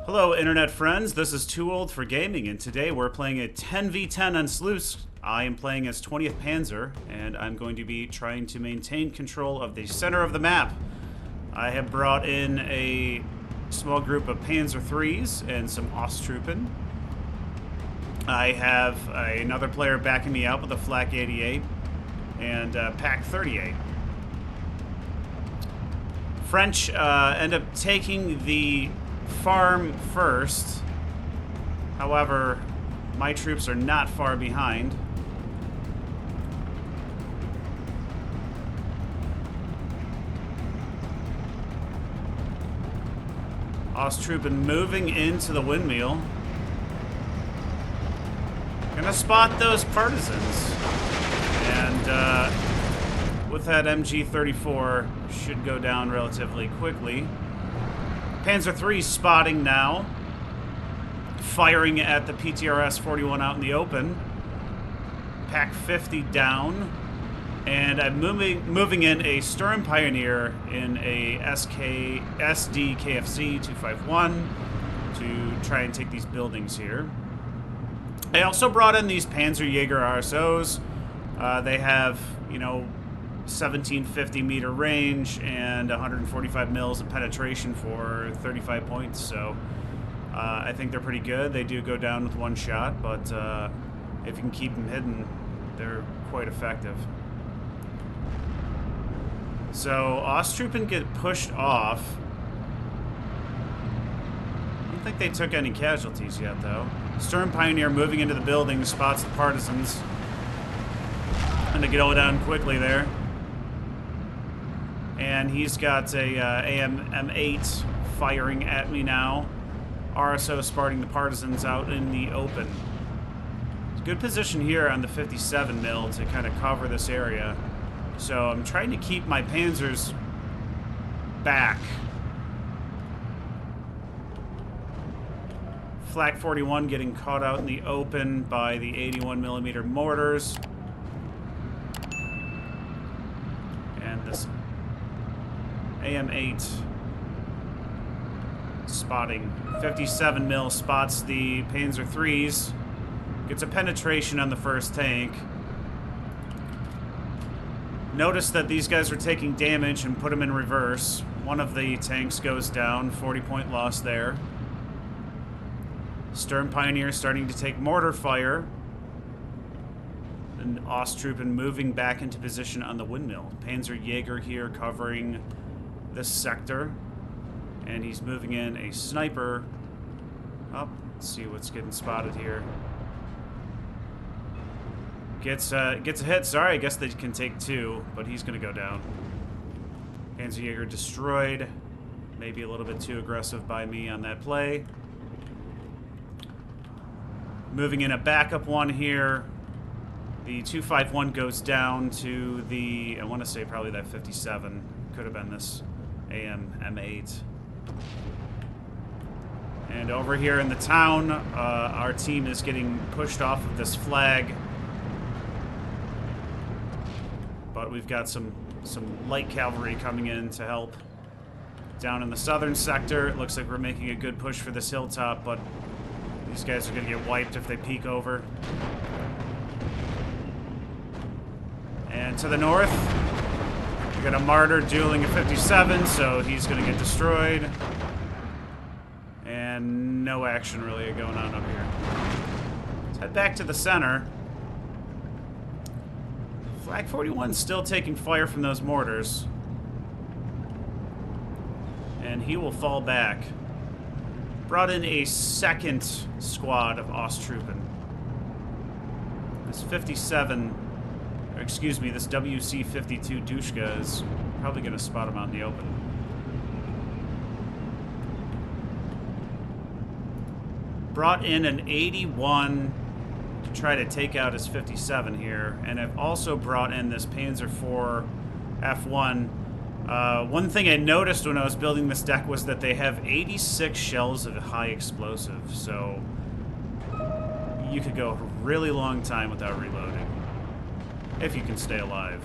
Hello, internet friends. This is Too Old for Gaming, and today we're playing a 10v10 on Slutsk. I am playing as 20th Panzer, and I'm going to be trying to maintain control of the center of the map. I have brought in a small group of Panzer IIIs and some Osttruppen. I have another player backing me out with a Flak 88 and Pack 38. French end up taking the farm first. However, my troops are not far behind. Osttruppen moving into the windmill. Gonna spot those partisans. And with that MG-34, should go down relatively quickly. Panzer III spotting now. Firing at the PTRS-41 out in the open. Pack 50 down. And I'm moving in a Sturm Pioneer in a SD KFC 251 to try and take these buildings here. I also brought in these Panzerjäger RSOs. They have, 1750 meter range and 145 mils of penetration for 35 points. So I think they're pretty good. They do go down with one shot, but if you can keep them hidden, they're quite effective. So Osttruppen get pushed off. I don't think they took any casualties yet, though. Sturm Pioneer moving into the building, spots the partisans. And to go down quickly there. And he's got a AM-M8 firing at me now. RSO spotting the partisans out in the open. It's a good position here on the 57 mil to kind of cover this area. So I'm trying to keep my panzers back. Flak 41 getting caught out in the open by the 81 millimeter mortars. And this AM-8 spotting. 57 mil spots the Panzer IIIs. Gets a penetration on the first tank. Notice that these guys are taking damage and put them in reverse. One of the tanks goes down, 40-point loss there. Sturm Pioneer starting to take mortar fire. And Osttruppen moving back into position on the windmill. Panzerjäger here covering this sector. And he's moving in a sniper. Oh, let's see what's getting spotted here. Gets a hit. Sorry, I guess they can take two, but he's going to go down. Panzerjäger destroyed. Maybe a little bit too aggressive by me on that play. Moving in a backup one here. The 251 goes down to the, I want to say probably that 57. Could have been this AM-M8. And over here in the town, our team is getting pushed off of this flag. But we've got some light cavalry coming in to help. Down in the southern sector, it looks like we're making a good push for this hilltop, but these guys are going to get wiped if they peek over. And to the north, we got a martyr dueling a 57, so he's going to get destroyed. And no action really going on up here. Let's head back to the center. Flak 41 still taking fire from those mortars. And he will fall back. Brought in a second squad of Osttruppen. This 57, or excuse me, this WC-52 Dushka is probably going to spot him out in the open. Brought in an 81 to try to take out his 57 here, and I've also brought in this Panzer IV F1. One thing I noticed when I was building this deck was that they have 86 shells of high explosive, so you could go a really long time without reloading, if you can stay alive.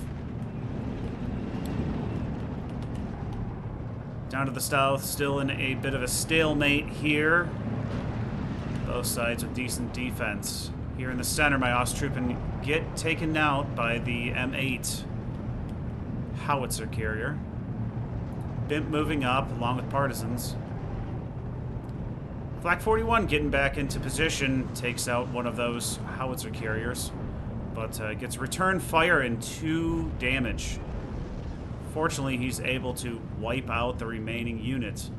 Down to the south, still in a bit of a stalemate here. Both sides with decent defense. Here in the center, my Osttruppen get taken out by the M8 howitzer carrier. Bimp moving up along with partisans. Flak 41 getting back into position, takes out one of those howitzer carriers, but gets return fire and 2 damage. Fortunately, he's able to wipe out the remaining units.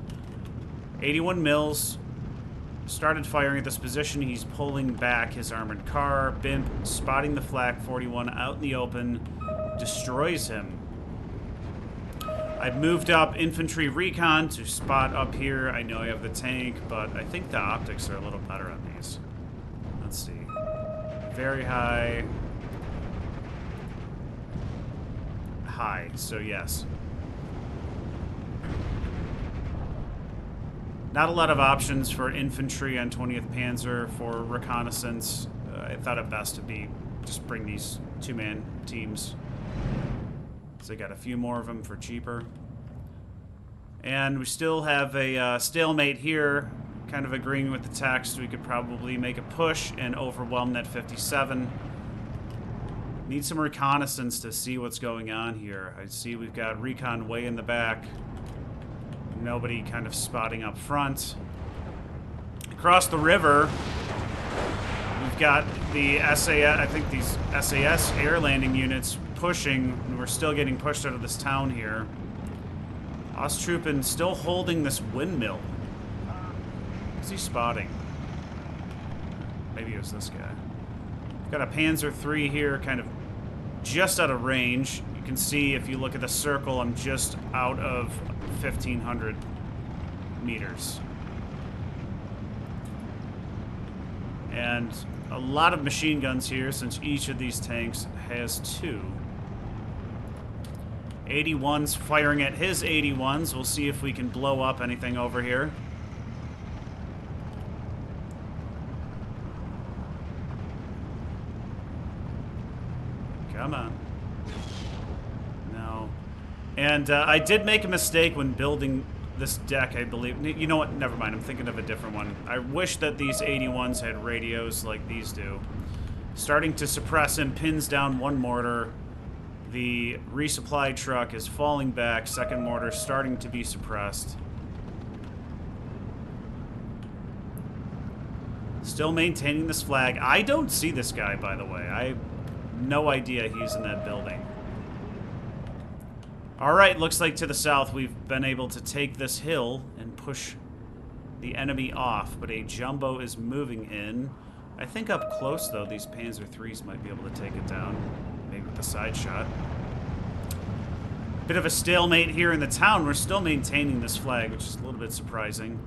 81 mils started firing at this position. He's pulling back his armored car. Bimp spotting the Flak 41 out in the open, destroys him. I've moved up infantry recon to spot up here. I know I have the tank, but I think the optics are a little better on these. Let's see. Very high. High, so yes. Not a lot of options for infantry on 20th Panzer for reconnaissance. I thought it best to be just bring these 2-man teams. So I got a few more of them for cheaper. And we still have a stalemate here, kind of agreeing with the text. We could probably make a push and overwhelm that 57. Need some reconnaissance to see what's going on here. I see we've got recon way in the back. Nobody kind of spotting up front. Across the river, we've got the SAS, I think these SAS air landing units pushing, and we're still getting pushed out of this town here. Osttruppen still holding this windmill. Who's he spotting? Maybe it was this guy. Got a Panzer III here, kind of just out of range. You can see if you look at the circle, I'm just out of 1,500 meters. And a lot of machine guns here, since each of these tanks has 2. 81's firing at his 81s. We'll see if we can blow up anything over here. Come on. No. And I did make a mistake when building this deck, I believe. You know what? Never mind. I'm thinking of a different one. I wish that these 81s had radios like these do. Starting to suppress him, pins down one mortar. The resupply truck is falling back. Second mortar starting to be suppressed. Still maintaining this flag. I don't see this guy, by the way. I have no idea he's in that building. Alright, looks like to the south we've been able to take this hill and push the enemy off, but a jumbo is moving in. I think up close, though, these Panzer IIIs might be able to take it down. Maybe with a side shot. Bit of a stalemate here in the town. We're still maintaining this flag, which is a little bit surprising.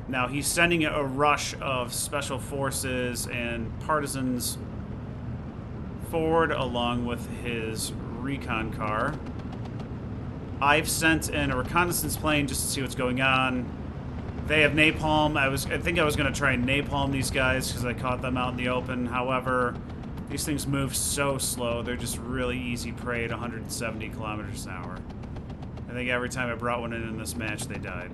Now, he's sending a rush of special forces and partisans forward along with his recon car. I've sent in a reconnaissance plane just to see what's going on. They have napalm. I think I was going to try and napalm these guys because I caught them out in the open. However, these things move so slow. They're just really easy prey at 170 kilometers an hour. I think every time I brought one in this match, they died.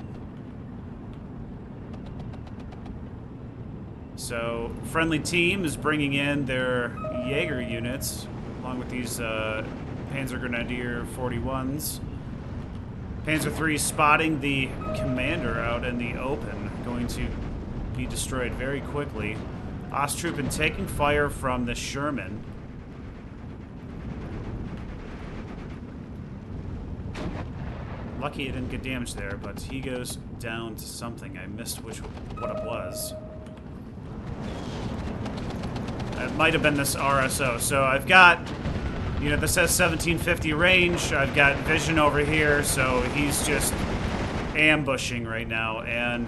So, friendly team is bringing in their Jaeger units, along with these Panzer Grenadier 41s. Panzer III spotting the commander out in the open, going to be destroyed very quickly. Osttruppen taking fire from the Sherman. Lucky he didn't get damaged there, but he goes down to something. I missed what it was. It might have been this RSO. So I've got, you know, this has 1750 range. I've got vision over here, so he's just ambushing right now. And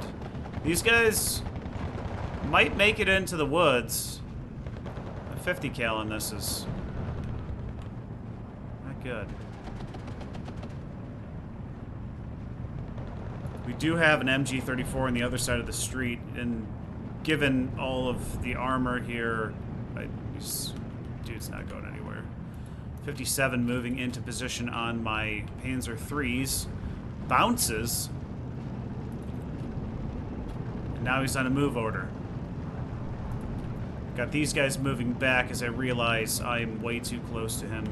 these guys might make it into the woods. A 50 cal on this is not good. We do have an MG-34 on the other side of the street, and given all of the armor here, this dude's not going anywhere. 57 moving into position on my Panzer IIIs. bounces. And now he's on a move order. Got these guys moving back as I realize I'm way too close to him.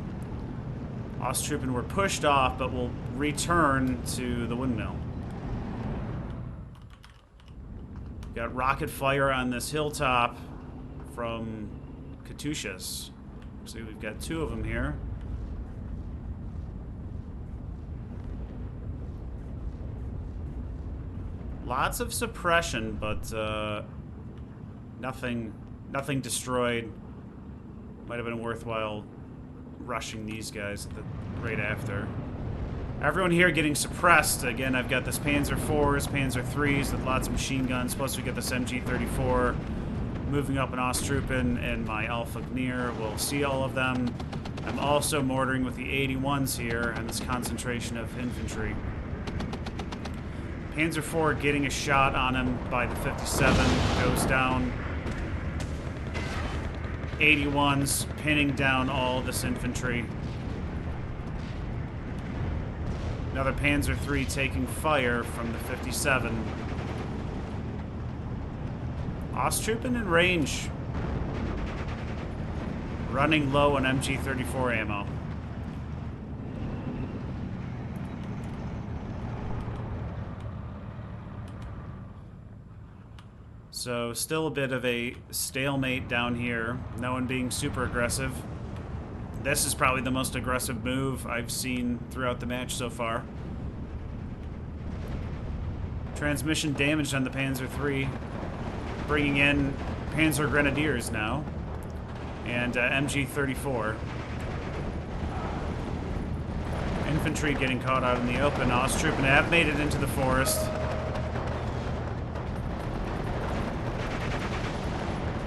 Osttruppen were pushed off, but will return to the windmill. Got rocket fire on this hilltop from Katyushas. So we've got 2 of them here. Lots of suppression, but nothing destroyed. Might have been worthwhile rushing these guys at the right after. Everyone here getting suppressed. Again, I've got this Panzer IVs, Panzer IIIs with lots of machine guns, plus we get this MG34 moving up an Osttruppen, and my Alpha Gneer will see all of them. I'm also mortaring with the 81s here, and this concentration of infantry. Panzer IV getting a shot on him by the 57, goes down. 81s pinning down all this infantry. Another Panzer III taking fire from the 57. Osttruppen in range. Running low on MG34 ammo. So still a bit of a stalemate down here. No one being super aggressive. This is probably the most aggressive move I've seen throughout the match so far. Transmission damaged on the Panzer III. Bringing in Panzer Grenadiers now. And MG34. Infantry getting caught out in the open. Osttruppen have made it into the forest.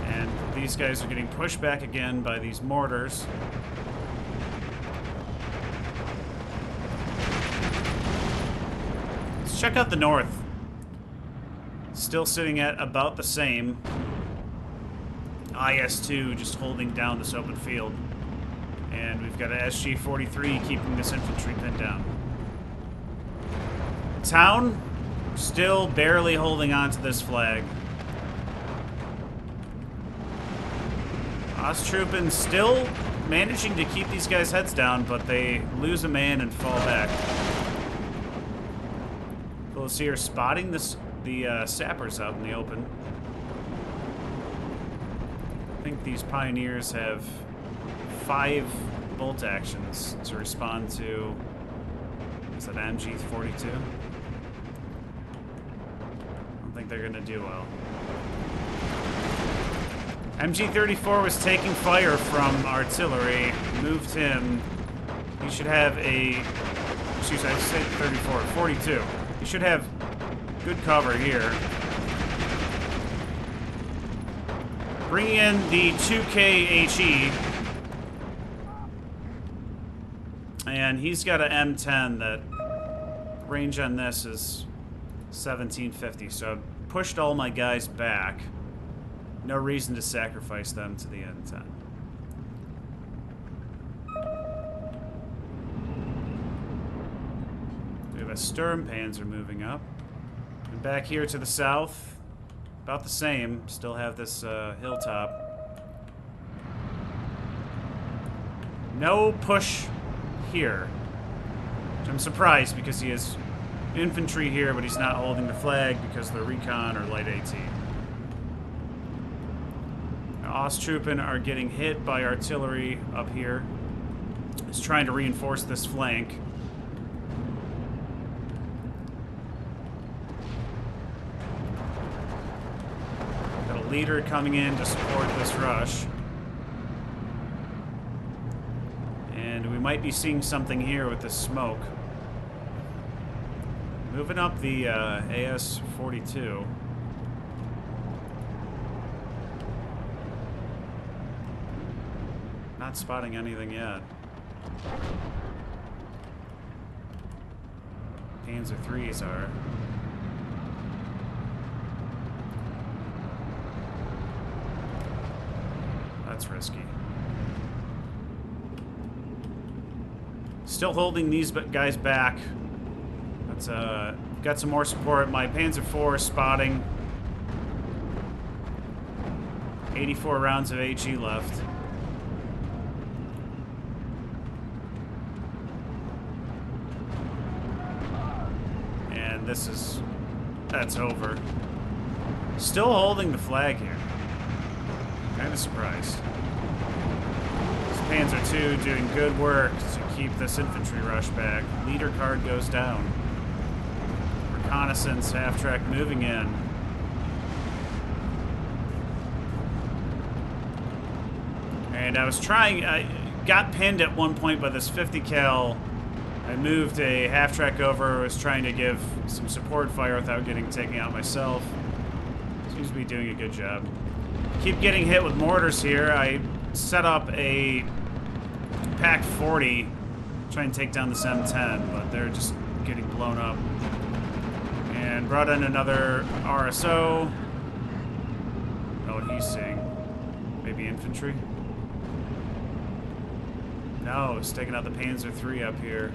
And these guys are getting pushed back again by these mortars. Let's check out the north. Still sitting at about the same. IS-2 just holding down this open field. And we've got a SG-43 keeping this infantry pinned down. Town still barely holding on to this flag. Osttruppen still managing to keep these guys' heads down, but they lose a man and fall back. Close here, spotting the sappers out in the open. I think these pioneers have 5 bolt actions to respond to. Is that MG-42? I don't think they're gonna do well. MG-34 was taking fire from artillery. Moved him. He should have a... Excuse me, I said 34. 42. He should have good cover here. Bringing in the 2K HE. And he's got an M10 that range on this is 1750. So I've pushed all my guys back. No reason to sacrifice them to the M10. We have a Sturmpanzer moving up. And back here to the south, about the same. Still have this hilltop. No push here. Which I'm surprised because he has infantry here, but he's not holding the flag because of the recon or light AT. Osttruppen are getting hit by artillery up here. He's trying to reinforce this flank. Got a leader coming in to support this rush. And we might be seeing something here with the smoke. Moving up the AS-42. Not spotting anything yet. Panzer IIIs are. That's risky. Still holding these guys back. But got some more support. My Panzer IV spotting. 84 rounds of HE left. And that's over. Still holding the flag here. Kind of surprised. This Panzer II doing good work to keep this infantry rush back. Leader card goes down. Reconnaissance half-track moving in. And I got pinned at one point by this 50 cal. I moved a half-track over, was trying to give some support fire without getting taken out myself. Seems to be doing a good job. Keep getting hit with mortars here. I set up a Pack 40, try and take down this M10, but they're just getting blown up. And brought in another RSO. Know what he's seeing. Maybe infantry? No, it's taking out the Panzer III up here.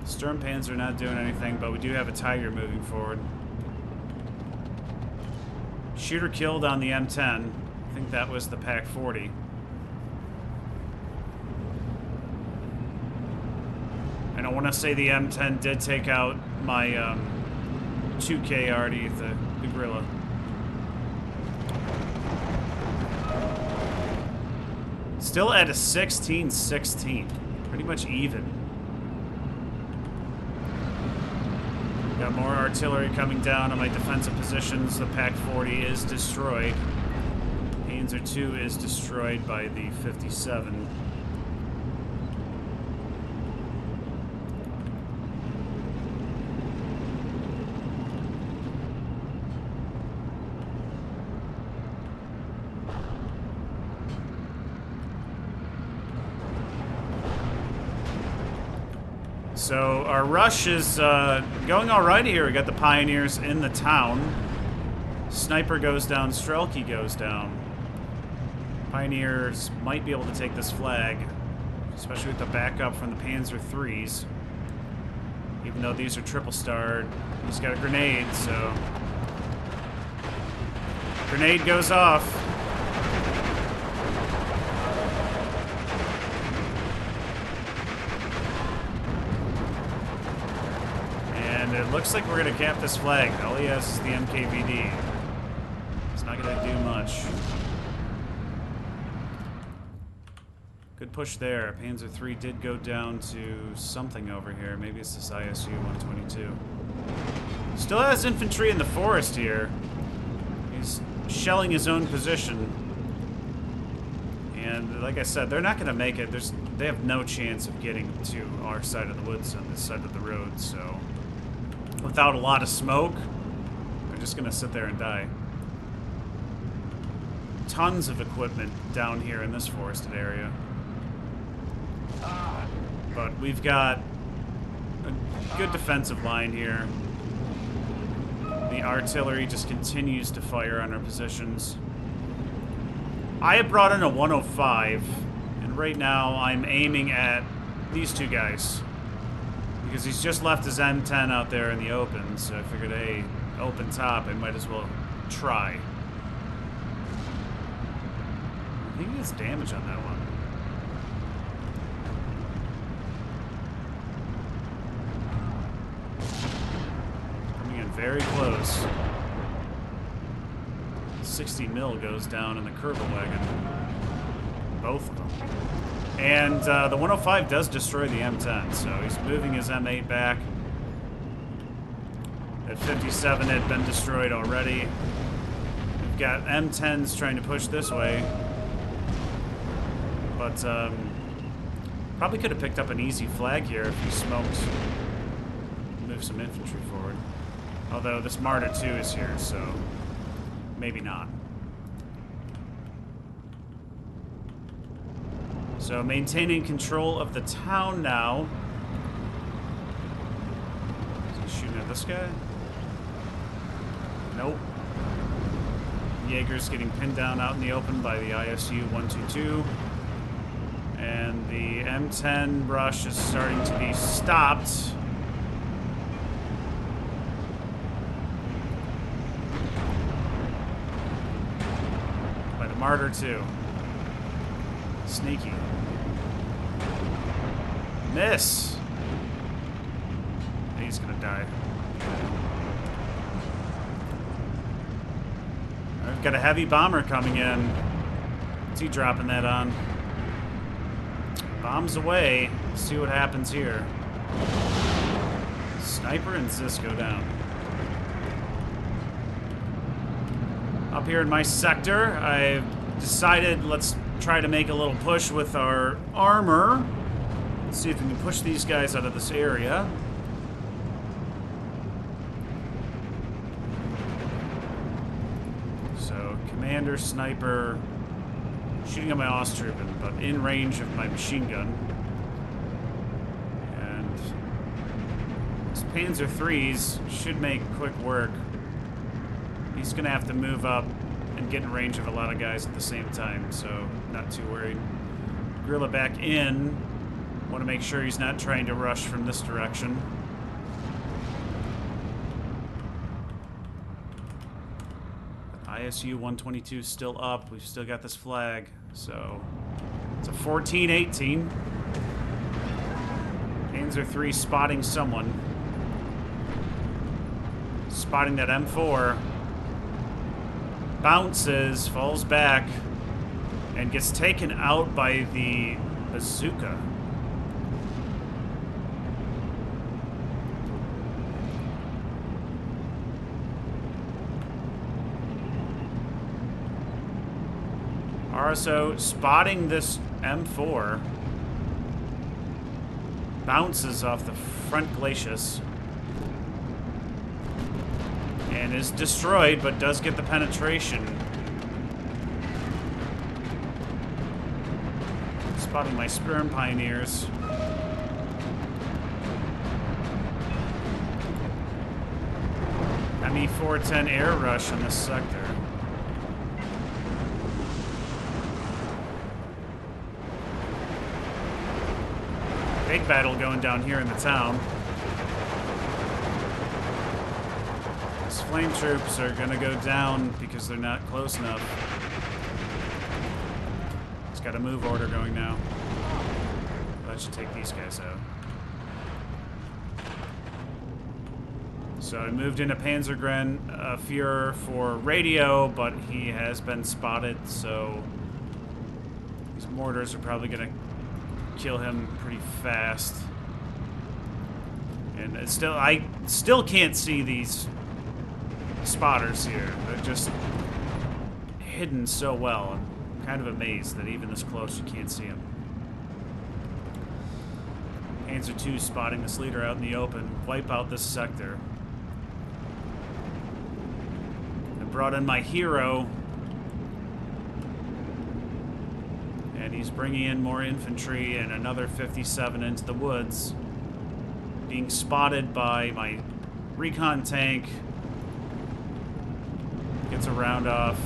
Sturmpanzer not doing anything, but we do have a Tiger moving forward. Shooter killed on the M10. I think that was the Pack 40. And I want to say the M10 did take out my 2K already, the Gorilla. Still at a 16-16. Pretty much even. Got more artillery coming down on my defensive positions. The Pack 40 is destroyed. Panzer II is destroyed by the 57. So our rush is going all right here. We got the Pioneers in the town. Sniper goes down, Strelke goes down. Pioneers might be able to take this flag, especially with the backup from the Panzer IIIs. Even though these are triple starred, he's got a grenade, so grenade goes off. It looks like we're going to cap this flag. All he has is the MKVD. It's not going to do much. Good push there. Panzer III did go down to something over here. Maybe it's this ISU 122. Still has infantry in the forest here. He's shelling his own position. And like I said, they're not going to make it. They have no chance of getting to our side of the woods on this side of the road, so without a lot of smoke, they're just gonna sit there and die. Tons of equipment down here in this forested area. But we've got a good defensive line here. The artillery just continues to fire on our positions. I have brought in a 105, and right now I'm aiming at these two guys. Because he's just left his M10 out there in the open, so I figured, hey, open top, I might as well try. I think he gets damage on that one. Coming in very close. 60 mil goes down in the Kerbal wagon. Both of them. And the 105 does destroy the M10, so he's moving his M8 back. That 57 had been destroyed already. We've got M10s trying to push this way. But probably could have picked up an easy flag here if he smoked. Move some infantry forward. Although this Martyr 2 is here, so maybe not. So maintaining control of the town now. Is he shooting at this guy? Nope. Jaeger's getting pinned down out in the open by the ISU 122. And the M10 rush is starting to be stopped. By the Martyr 2. Sneaky. Miss! He's gonna die. I've got a heavy bomber coming in. What's he dropping that on? Bombs away. Let's see what happens here. Sniper and Zisco down. Up here in my sector, I've decided let's try to make a little push with our armor. Let's see if we can push these guys out of this area. So, commander, sniper, shooting at my Austruppen, but in range of my machine gun. And these Panzer IIIs should make quick work. He's gonna have to move up and get in range of a lot of guys at the same time, so not too worried. Guerrilla back in. Want to make sure he's not trying to rush from this direction. ISU 122 still up. We've still got this flag, so it's a 14-18. Panzer III spotting someone. Spotting that M4. Bounces, falls back, and gets taken out by the bazooka. RSO spotting this M4. Bounces off the front glacis. And is destroyed, but does get the penetration. Spotting my Sperm Pioneers. ME-410 air rush in this sector. Big battle going down here in the town. These flame troops are gonna go down because they're not close enough. It's got a move order going now. That should take these guys out. So I moved into Panzergren Führer for radio, but he has been spotted, so these mortars are probably gonna kill him pretty fast. And it's I still can't see these spotters here. They're just hidden so well. I'm kind of amazed that even this close you can't see them. Panzer II spotting this leader out in the open. Wipe out this sector. I brought in my hero. And he's bringing in more infantry and another 57 into the woods. Being spotted by my recon tank. Gets a round off.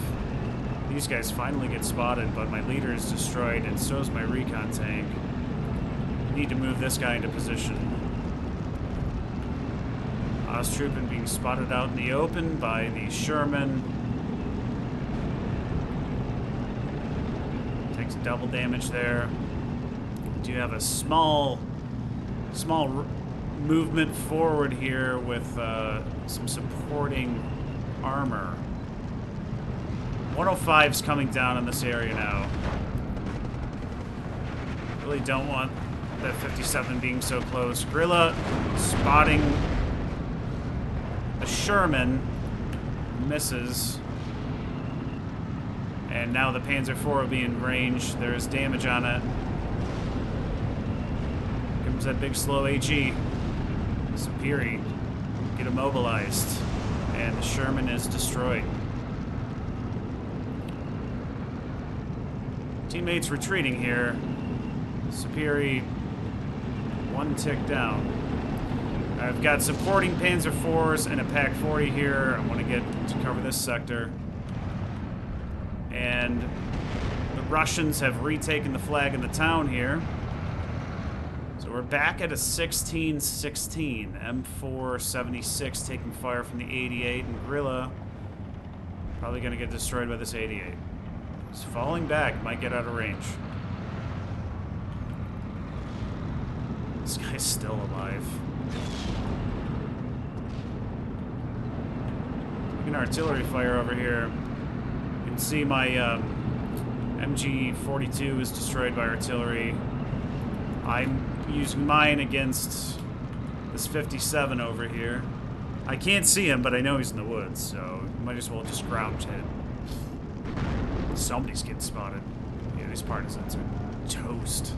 These guys finally get spotted, but my leader is destroyed, and so is my recon tank. Need to move this guy into position. Austruppen being spotted out in the open by the Sherman. Takes double damage there. Do have a small movement forward here with some supporting armor. 105's coming down in this area now. Really don't want that 57 being so close. Guerrilla spotting the Sherman. Misses. And now the Panzer IV will be in range. There's damage on it. Comes that big slow HE. Superi. Get immobilized. And the Sherman is destroyed. Teammates retreating here. Superi, one tick down. I've got supporting Panzer IVs and a Pak 40 here. I want to get to cover this sector. And the Russians have retaken the flag in the town here. So we're back at a 16-16. M476 taking fire from the 88, and Guerrilla probably going to get destroyed by this 88. He's falling back, might get out of range. This guy's still alive. An artillery fire over here. You can see my MG42 is destroyed by artillery. I'm using mine against this 57 over here. I can't see him, but I know he's in the woods, so might as well just ground hit. Somebody's getting spotted. Yeah, these partisans are toast.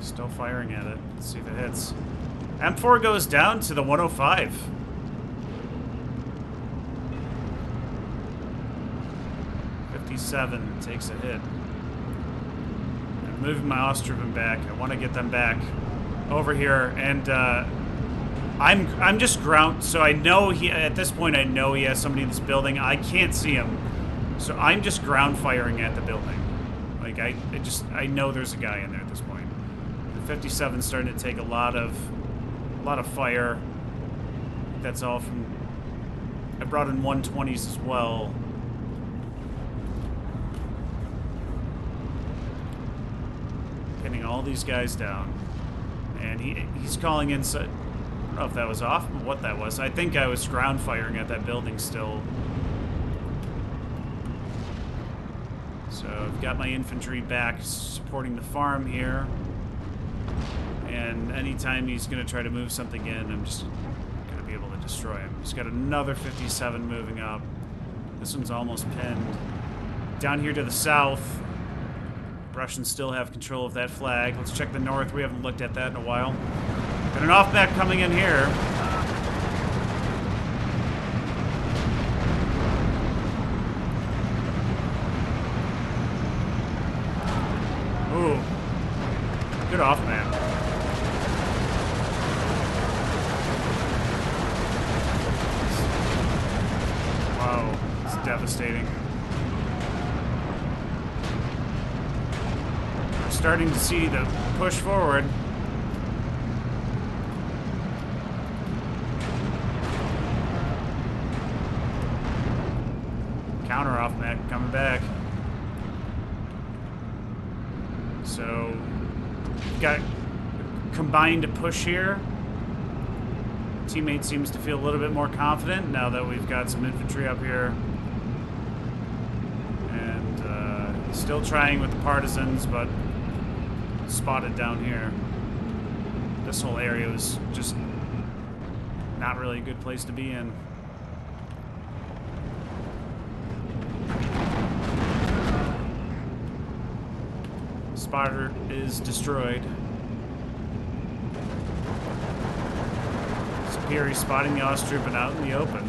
Still firing at it. Let's see if it hits. M4 goes down to the 105. '57 takes a hit. I'm moving my Ostrovin back. I want to get them back over here, and I'm just ground. So I know at this point I know he has somebody in this building. I can't see him, so I'm just ground firing at the building. Like I know there's a guy in there at this point. 57's starting to take a lot of fire. That's all from. I brought in 120s as well. Pinning all these guys down, and he's calling in. So, I don't know if that was off, but what that was. I think I was ground firing at that building still. So I've got my infantry back supporting the farm here. And anytime he's going to try to move something in, I'm just going to be able to destroy him. He's got another 57 moving up. This one's almost pinned. Down here to the south, Russians still have control of that flag. Let's check the north. We haven't looked at that in a while. Got an off-back coming in here. Ooh. Good off-map. Devastating. We're starting to see the push forward. Counter off Mac coming back. So got combined to push here. Teammate seems to feel a little bit more confident now that we've got some infantry up here. Still trying with the partisans, but spotted down here. This whole area was just not really a good place to be in. Spotter is destroyed. Superior spotting the Ostrovin out in the open.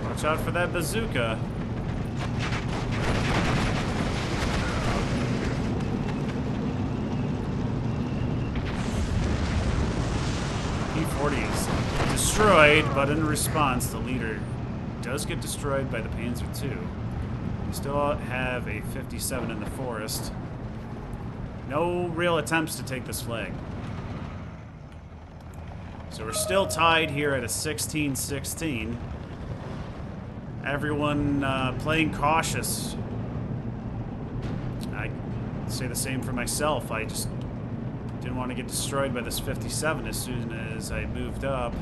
Watch out for that bazooka. P-40 is destroyed, but in response, the leader does get destroyed by the Panzer II. We still have a 57 in the forest. No real attempts to take this flag. So we're still tied here at a 16-16. Everyone playing cautious. I say the same for myself. I just didn't want to get destroyed by this 57 as soon as I moved up.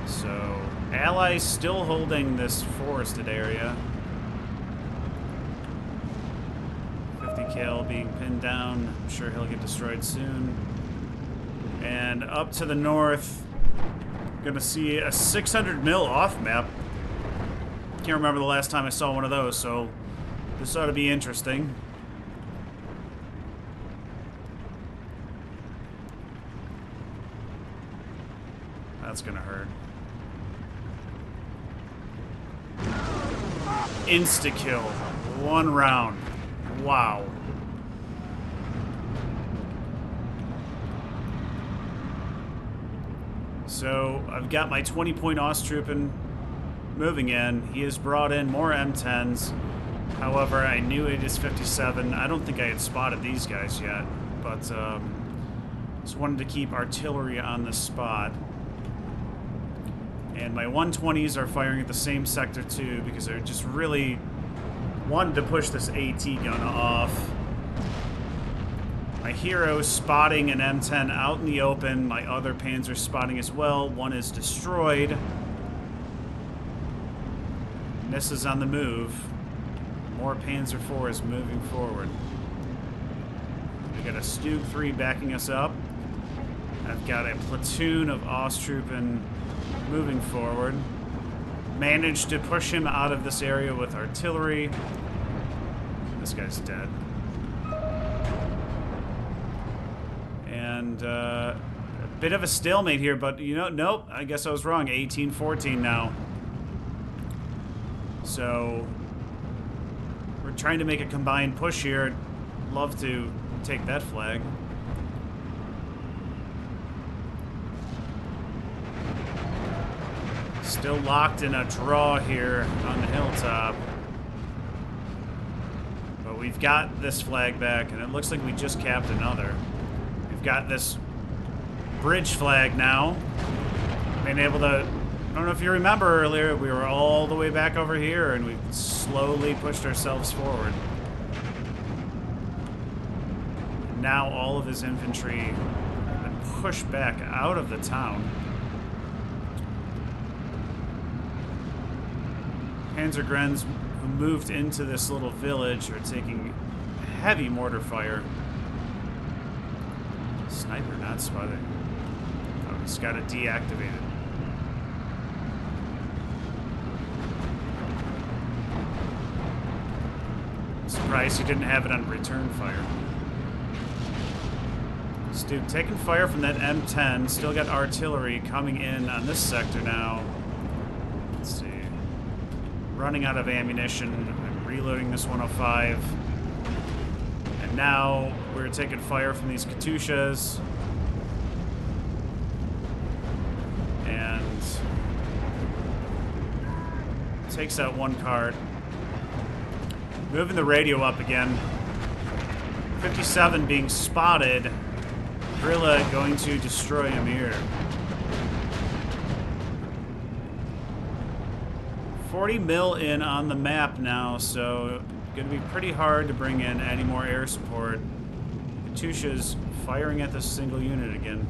So, Allies still holding this forested area. 50 cal being pinned down. I'm sure he'll get destroyed soon. And up to the north, gonna see a 600 mil off map. Can't remember the last time I saw one of those, so this ought to be interesting. that's gonna hurt. Insta-kill. 1 round. Wow. So, I've got my 20-point Osttruppen moving in. He has brought in more M10s. However, I knew it is 57. I don't think I had spotted these guys yet, but just wanted to keep artillery on this spot. And my 120s are firing at the same sector too, because I just really wanted to push this AT gun off. My hero spotting an M10 out in the open. My other Panzer spotting as well. One is destroyed. And this is on the move. More Panzer IVs moving forward. We got a Stug 3 backing us up. I've got a platoon of Osttruppen moving forward. Managed to push him out of this area with artillery. This guy's dead. And a bit of a stalemate here, but you know, nope, I guess I was wrong. 18-14 now. So we're trying to make a combined push here. Love to take that flag. Still locked in a draw here on the hilltop. But we've got this flag back, and it looks like we just capped another. We've got this bridge flag now. Being able to... I don't know if you remember earlier, we were all the way back over here, and we've slowly pushed ourselves forward. Now all of his infantry have been pushed back out of the town. Panzergrens who moved into this little village are taking heavy mortar fire. Sniper not spotted. Oh, he's got it deactivated. Surprised he didn't have it on return fire. Stu taking fire from that M10. Still got artillery coming in on this sector now. Let's see. Running out of ammunition. I'm reloading this 105. And now we're taking fire from these Katyushas. And takes out one card. Moving the radio up again. 57 being spotted. Guerrilla going to destroy him here. 40 mil in on the map now, so going to be pretty hard to bring in any more air support. Katyusha's firing at this single unit again.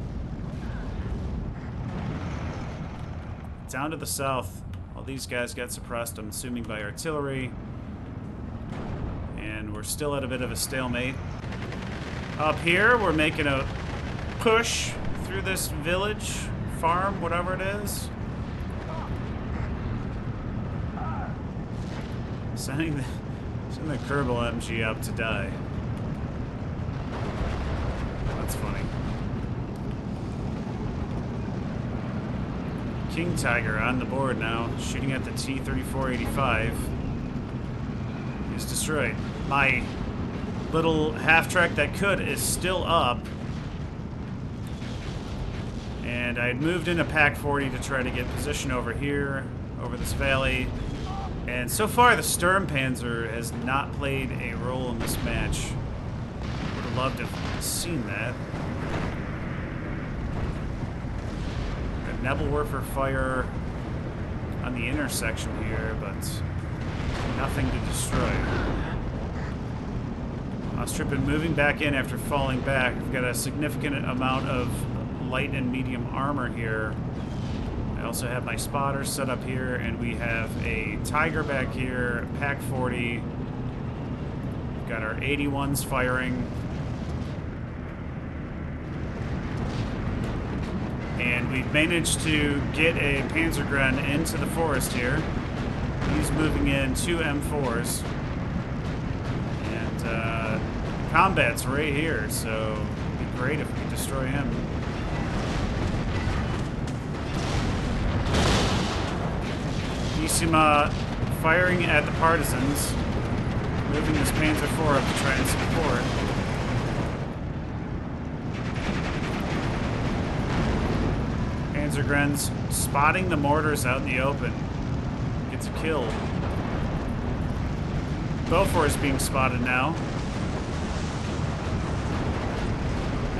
Down to the south. All these guys got suppressed, I'm assuming, by artillery. And we're still at a bit of a stalemate. Up here, we're making a push through this village, farm, whatever it is. Sending the Kerbal MG up to die. That's funny. King Tiger on the board now, shooting at the T-3485. Is destroyed. My little half-track that could is still up. And I had moved into Pack 40 to try to get position over here, over this valley. And so far, the Sturmpanzer has not played a role in this match. Would have loved to have seen that. Got Nebelwerfer fire on the intersection here, but nothing to destroy. Osttruppen moving back in after falling back. We've got a significant amount of light and medium armor here. I also have my spotters set up here, and we have a Tiger back here, Pack 40. We've got our 81s firing. And we've managed to get a Panzergren into the forest here. He's moving in 2 M4s. And combat's right here, so it'd be great if we could destroy him. Decima firing at the partisans, moving this Panzer IV up to try and support. Panzergrenz spotting the mortars out in the open. Gets a kill. Beaufort is being spotted now.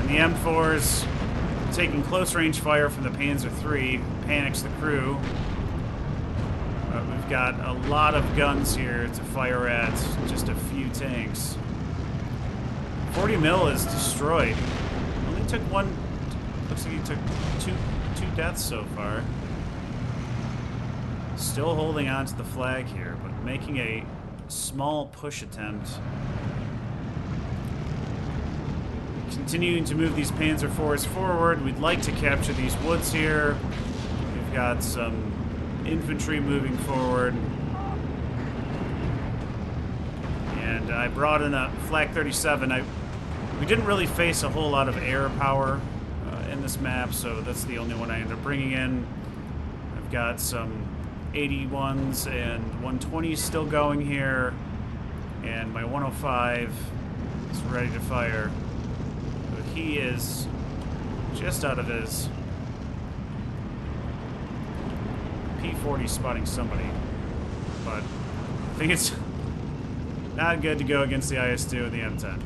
And the M4's taking close range fire from the Panzer III. Panics the crew. We've got a lot of guns here to fire at just a few tanks. 40 mil is destroyed. Only took one. Looks like he took two deaths so far. Still holding on to the flag here, but making a small push attempt. Continuing to move these Panzer IVs forward. We'd like to capture these woods here. We've got some infantry moving forward. And I brought in a Flak 37. We didn't really face a whole lot of air power in this map, so that's the only one I ended up bringing in. I've got some 81s and 120s still going here, and my 105 is ready to fire. But he is just out of his P40 spotting somebody, but I think it's not good to go against the IS-2 and the M10.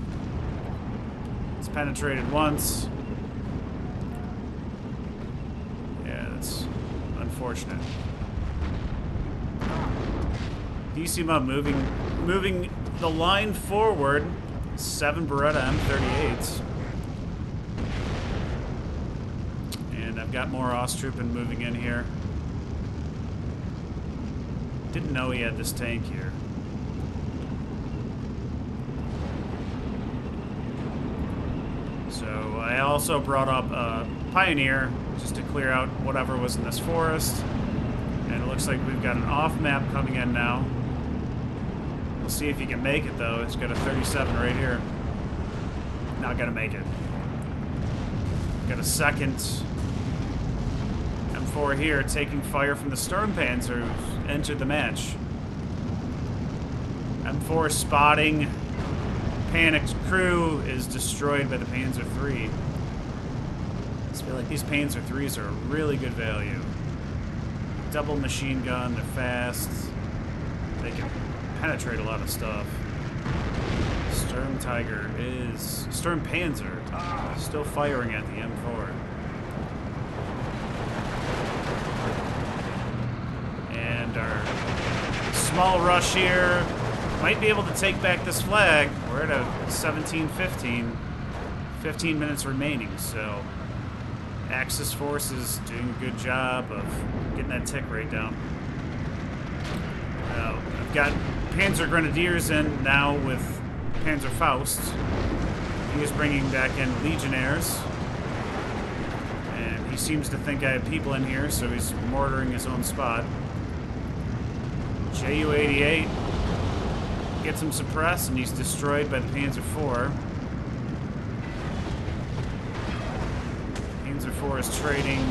It's penetrated once. Yeah, that's unfortunate. Decima moving the line forward. 7 Beretta M38s. And I've got more Osttruppen moving in here. Didn't know he had this tank here. So I also brought up a Pioneer just to clear out whatever was in this forest. And it looks like we've got an off map coming in now. We'll see if he can make it though. It's got a 37 right here. Not gonna make it. Got a second M4 here taking fire from the Sturmpanzer who's entered the match. M4 spotting. Panicked crew is destroyed by the Panzer III. I just feel like these Panzer IIIs are really good value. Double machine gun, they're fast. They can penetrate a lot of stuff. Sturm Panzer still firing at the M4. And our small rush here might be able to take back this flag. We're at a 17-15. 15 minutes remaining, so Axis forces doing a good job of getting that tick rate down. I've got Panzer Grenadiers in now with Panzer Faust. He is bringing back in Legionnaires. And he seems to think I have people in here, so he's mortaring his own spot. Ju-88 gets him suppressed, and he's destroyed by the Panzer IV. Panzer IV is trading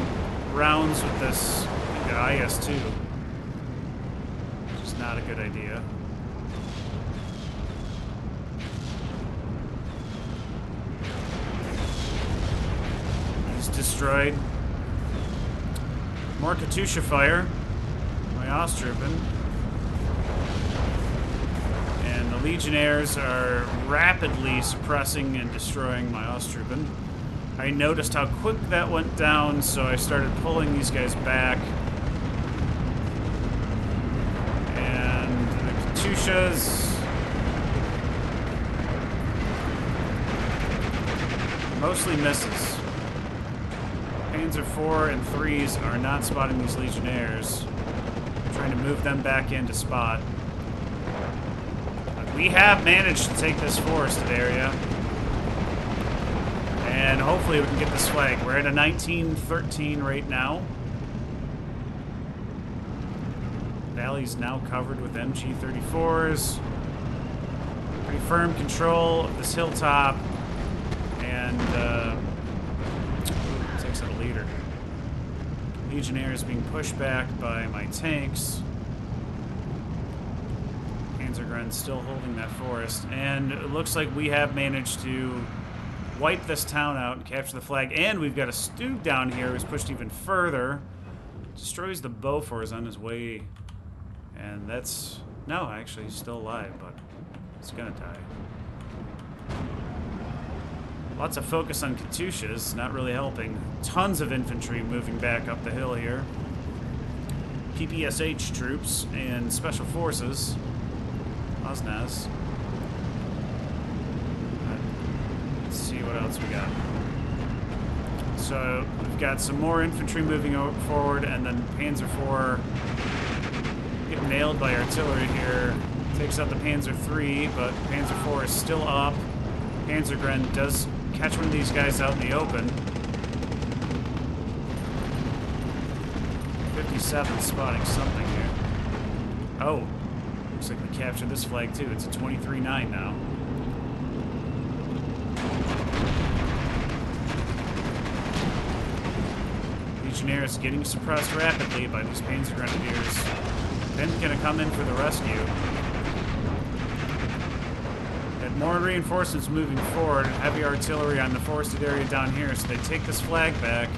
rounds with this IS-2. Which is not a good idea. He's destroyed. More Katusha fire. My Osttruppen. And the Legionnaires are rapidly suppressing and destroying my Osttruppen. I noticed how quick that went down, so I started pulling these guys back. And the Katushas mostly misses. Panzer IV and IIIs are not spotting these Legionnaires. I'm trying to move them back into spot. But we have managed to take this forested area. And hopefully we can get this flag. We're at a 19-13 right now. Valley's now covered with MG-34s. Pretty firm control of this hilltop. And takes out a leader. Legionnaires being pushed back by my tanks. Panzergren's still holding that forest. And it looks like we have managed to wipe this town out and capture the flag. And we've got a Stug down here who's pushed even further. Destroys the Bofors on his way. And that's... No, actually, he's still alive, but he's gonna die. Lots of focus on Katyushas, not really helping. Tons of infantry moving back up the hill here. PPSH troops and special forces. Oznaz. Let's see what else we got. So we've got some more infantry moving forward, and then Panzer IV getting nailed by artillery here. Takes out the Panzer III, but Panzer IV is still up. Panzergren does catch one of these guys out in the open. 57 spotting something here. Oh, looks like we captured this flag too. It's a 23-9 now. Legionnaires getting suppressed rapidly by these Panzer Grenadiers. Then gonna come in for the rescue. Got more reinforcements moving forward. Heavy artillery on the forested area down here, so they take this flag back.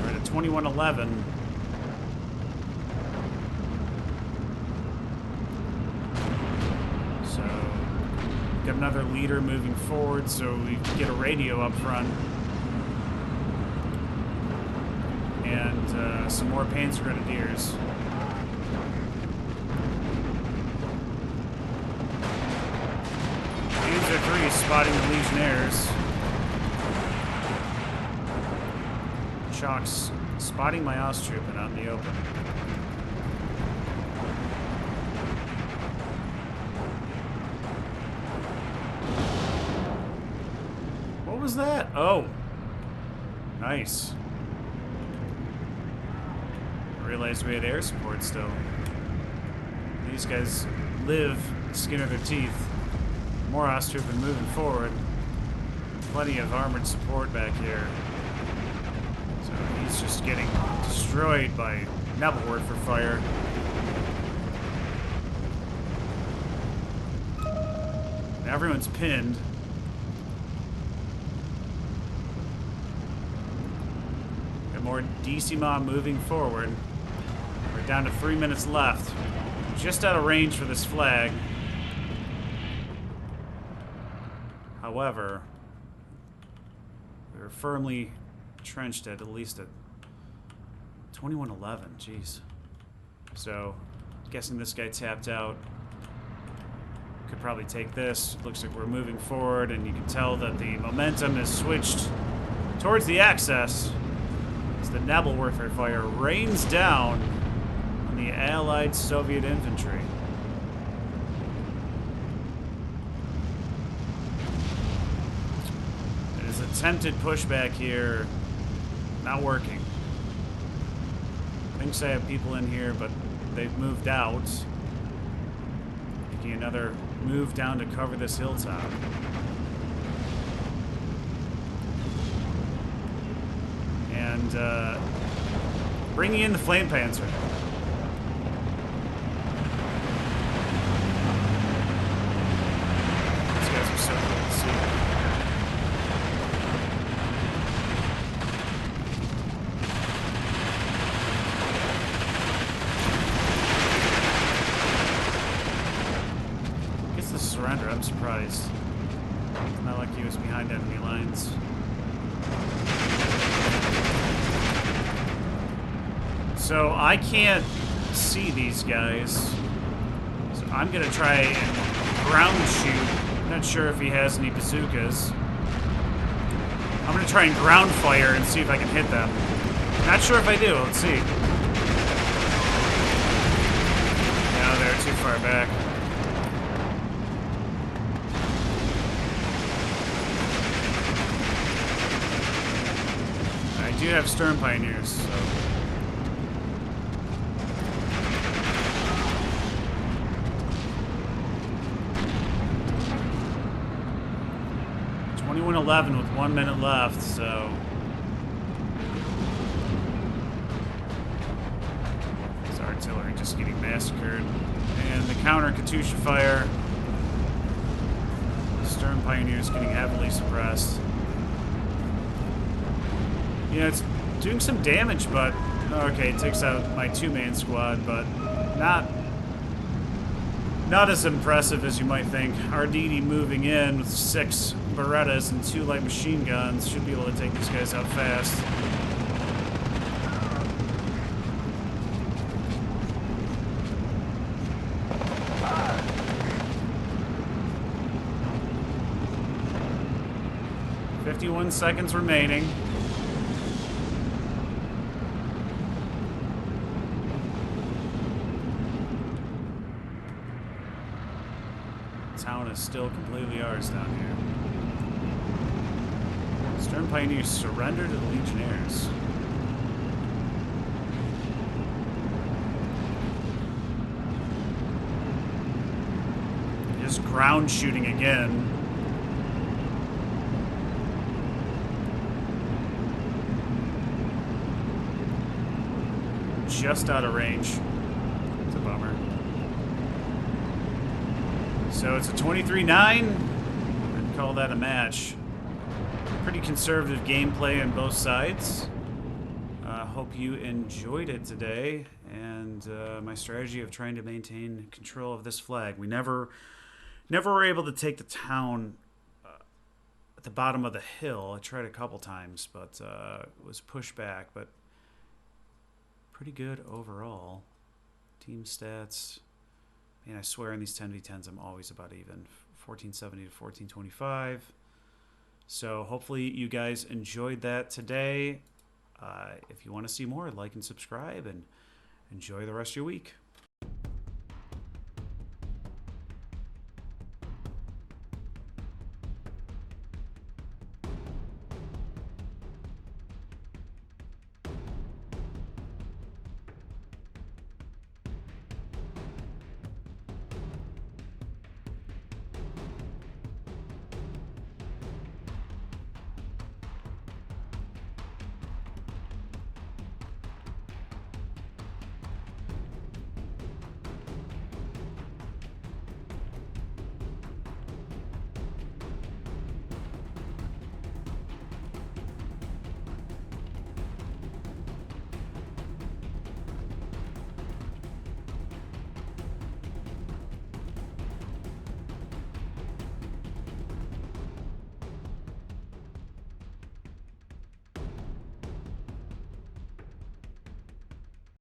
We're at a 21-11. So got another leader moving forward, so we can get a radio up front. And some more Panzer Grenadiers. Panzer III spotting the Legionnaires. Chalk's spotting my Osttroop out in the open. What was that? Oh. Nice. Realized we had air support still. These guys live skin of their teeth. More Osttroop and moving forward. Plenty of armored support back here. So he's just getting destroyed by Nebelwerfer fire. Now everyone's pinned. Got more Decima moving forward. We're down to 3 minutes left. Just out of range for this flag. However, we were firmly trenched at least at 21-11. Jeez. So, guessing this guy tapped out. Could probably take this. Looks like we're moving forward, and you can tell that the momentum is switched towards the axis as the Nebelwerfer fire rains down on the Allied Soviet infantry. Attempted pushback here, not working. Thinks I have people in here, but they've moved out. Making another move down to cover this hilltop. And bringing in the Flame Panzer. These guys are so cool to see. Surrender. I'm surprised. It's not like he was behind enemy lines. So I can't see these guys. So I'm gonna try and ground shoot. I'm not sure if he has any bazookas. I'm gonna try and ground fire and see if I can hit them. Not sure if I do. Let's see. No, they're too far back. I do have Stern Pioneers, so... .11 with 1 minute left, so... This artillery just getting massacred. And the counter Katyusha fire. Stern Pioneers getting heavily suppressed. Yeah, it's doing some damage, but okay, it takes out my 2-man squad, but not as impressive as you might think. Arditi moving in with 6 Berettas and 2 light machine guns should be able to take these guys out fast. "51 seconds remaining." Town is still completely ours down here. Stern Pioneers surrender to the Legionnaires. Just ground shooting again. Just out of range. It's a bummer. So it's a 23-9. I'd call that a match. Pretty conservative gameplay on both sides. Hope you enjoyed it today, and my strategy of trying to maintain control of this flag. We never were able to take the town at the bottom of the hill. I tried a couple times, but it was pushed back. But pretty good overall. Team stats. Man, I swear in these 10v10s I'm always about even. 1470 to 1425. So hopefully you guys enjoyed that today. If you want to see more, like and subscribe, and enjoy the rest of your week.